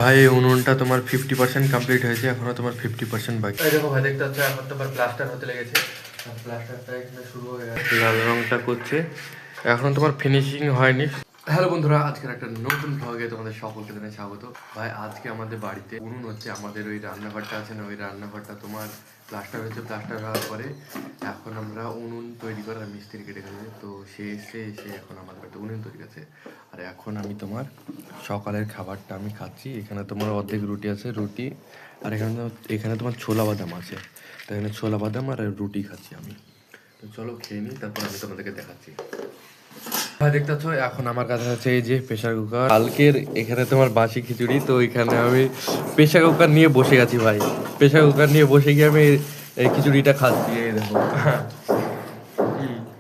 ভাই উনুনটা তোমার 50% কমপ্লিট হয়েছে, এখনো তোমার 50% বাকি। এই দেখো ভাই, দেখতে পাচ্ছ এখন তোমার প্লাস্টার হতে লেগেছে। প্লাস্টারটা এখানে শুরু হয়ে গেছে, লাল রংটা করছে, এখন তোমার ফিনিশিং হয়নি। হ্যালো বন্ধুরা, আজকের একটা নতুন ভ্লগে তোমাদের সকলকে জানাই স্বাগত। ভাই আজকে আমাদের বাড়িতে উনুন হচ্ছে, আমাদের ওই রান্নাঘরটা আছে না, ওই রান্নাঘরটা তোমার প্লাস্টার হয়েছে। প্লাস্টার হওয়ার পরে এখন আমরা উনুন তৈরি করার মিস্ত্রি কেটে গেছে, তো সে এসে এখন আমাদের একটা উনুন তৈরি আছে। আর এখন আমি তোমার সকালের খাবারটা আমি খাচ্ছি। এখানে তোমার অর্ধেক রুটি আছে, রুটি, আর এখানে তোমার ছোলা বাদাম আছে। তো এখানে ছোলা বাদাম আর রুটি খাচ্ছি আমি। তো চলো খেয়ে নিই, তারপর আমি তোমাদেরকে দেখাচ্ছি। ভাই দেখতে পাচ্ছ এখন আমার কাছে আছে এই যে প্রেশার কুকার, কালকের এখানে তোমার বাসি খিচুড়ি, তো এখানে আমি প্রেশার কুকার নিয়ে বসে গেছি ভাই। প্রেশার কুকার নিয়ে বসে গিয়ে আমি এই খিচুড়িটা খাচ্ছি, এই দেখো।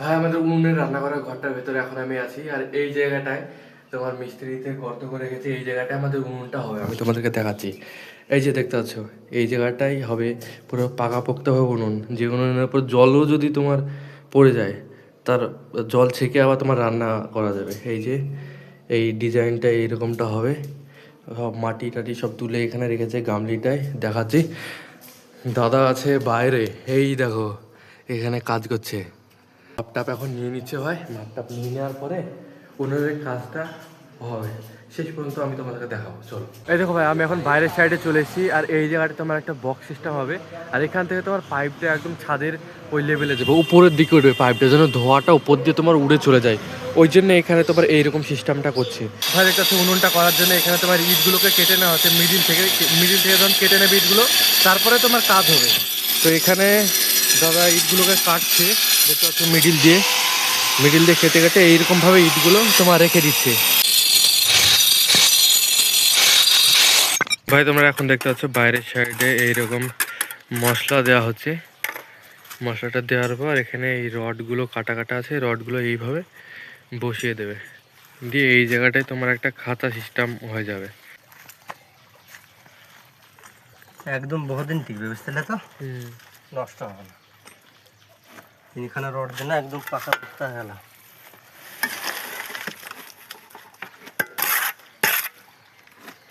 ভাই আমাদের উনুনের রান্না করার ঘরটার ভেতরে এখন আমি আছি, আর এই জায়গাটায় তোমার মিস্ত্রিতে গর্ত করে গেছে, এই জায়গাটায় আমাদের উনুনটা হবে। আমি তোমাদেরকে দেখাচ্ছি, এই যে দেখতে পাচ্ছ এই জায়গাটাই হবে পুরো পাকাপোক্ত হবে উনুন। যে উনুনের উপর জলও যদি তোমার পড়ে যায়, তার জল ছেঁকে আবার তোমার রান্না করা যাবে। এই যে এই ডিজাইনটা এইরকমটা হবে, সব মাটি টাটি সব তুলে এখানে রেখেছে গামলিটায়, দেখাচ্ছি। দাদা আছে বাইরে, এই দেখো এখানে কাজ করছে। মাপটাপ এখন নিয়ে নিচ্ছে ভাই, মাপটাপ নিয়ে নেওয়ার পরে উনুনের কাজটা হবে। শেষ পর্যন্ত আমি তোমাদেরকে দেখাবো, চলো। এই দেখো ভাই, আমি এখন বাইরের সাইডে চলে এসেছি, আর এই জায়গাটা তোমার একটা বক্স সিস্টেম হবে। আর এখান থেকে তোমার পাইপটা একদম ছাদের ওই লেভেলে যাবে, উপরের দিকে উঠবে পাইপটা, যেন ধোঁয়াটা উপর দিয়ে তোমার উড়ে চলে যায়। ওই জন্য এখানে তোমার এইরকম সিস্টেমটা করছে ভাই। দেখতে পাচ্ছ উনুনটা করার জন্য এখানে তোমার ইটগুলোকে কেটে নেওয়া হচ্ছে, মিডিল থেকে যখন কেটে নেবে ইটগুলো, তারপরে তোমার কাজ হবে। তো এখানে দাদা ইটগুলোকে কাটছে, দেখতে পাচ্ছ মিডিল দিয়ে কেটে কেটে এইরকমভাবে ইটগুলো তোমার রেখে দিচ্ছে। ভাই তোমরা এখন দেখতে পাচ্ছ বাইরের সাইডে এইরকম মশলা দেওয়া হচ্ছে। মশলাটা দেওয়ার পর এখানে এই রডগুলো কাটা কাটা আছে, রডগুলো এইভাবে বসিয়ে দেবে, দিয়ে এই জায়গাটায় তোমার একটা খাঁচা সিস্টেম হয়ে যাবে। একদম বহুদিন টিকবে, বুঝতে তো, নষ্ট হবে না। এখানে রড দেয় না, একদম পাকা পোক্তা গেল।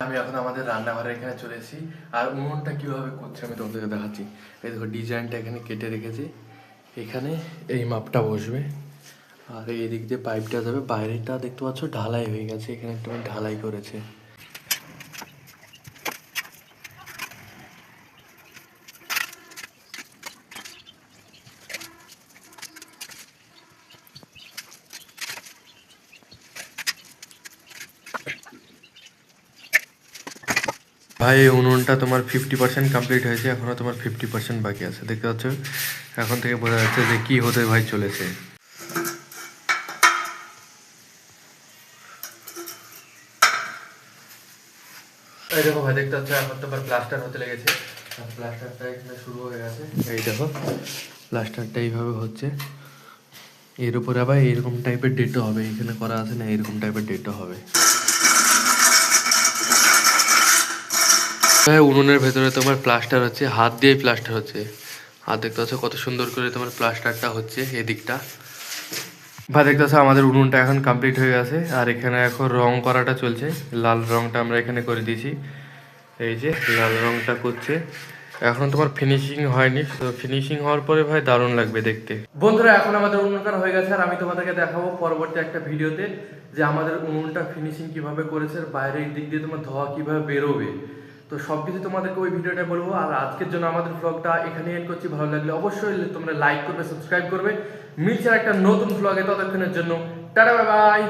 আমি এখন আমাদের রান্নাঘরে এখানে চলে এসেছি, আর উনুনটা কিভাবে করছে আমি তোমাদেরকে দেখাচ্ছি। এই দেখো ডিজাইনটা এখানে কেটে রেখেছি, এখানে এই মাপটা বসবে, আর এই দিক দিয়ে পাইপটা যাবে। বাইরেটা দেখতে পাচ্ছ ঢালাই হয়ে গেছে, এখানে একটু ঢালাই করেছে। ভাই এই উনুনটা তোমার 50% কমপ্লিট হয়েছে, এখনো তোমার 50% বাকি আছে। দেখতে পাচ্ছ এখন থেকে বোঝা যাচ্ছে যে কি হতে ভাই চলেছে। এই দেখো ভাই, দেখতে পাচ্ছ এখন তোমার প্লাস্টার হতে লেগেছে, প্লাস্টারটা এখানে শুরু হয়ে গেছে। এই দেখো প্লাস্টারটা এইভাবে হচ্ছে, এর উপরে আবার এইরকম টাইপের ডেটও হবে, এখানে করা আছে না, এরকম টাইপের ডেটও হবে। উনুনের ভেতরে তোমার প্লাস্টার হচ্ছে, হাত দিয়ে প্লাস্টার হচ্ছে। আর দেখতে পাচ্ছ কত সুন্দর করে তোমার প্লাস্টারটা হচ্ছে এদিকটা। ভাই দেখতে পাচ্ছ আমাদের উনুনটা এখন কমপ্লিট হয়ে গেছে, আর এখানে এখন রং করাটা চলছে। লাল রংটা আমরা এখানে করে দিয়েছি, এই যে লাল রংটা করছে। এখন তোমার ফিনিশিং হয়নি, তো ফিনিশিং হওয়ার পরে ভাই দারুণ লাগবে দেখতে। বন্ধুরা এখন আমাদের উনুনটা হয়ে গেছে, আর আমি তোমাদেরকে দেখাবো পরবর্তী একটা ভিডিওতে যে আমাদের উনুনটা ফিনিশিং কিভাবে করেছে, আর বাইরের দিক দিয়ে তোমার ধোঁয়া কিভাবে বেরোবে। তো সব কিছু তোমাদেরকে ওই ভিডিওটা বলবো। আর আজকের জন্য আমাদের ব্লগটা এখানে এন্ড করছি। ভালো লাগলে অবশ্যই তোমরা লাইক করবে, সাবস্ক্রাইব করবে। মিলছে একটা নতুন ব্লগে, ততক্ষণের জন্য টাটা, বাই বাই।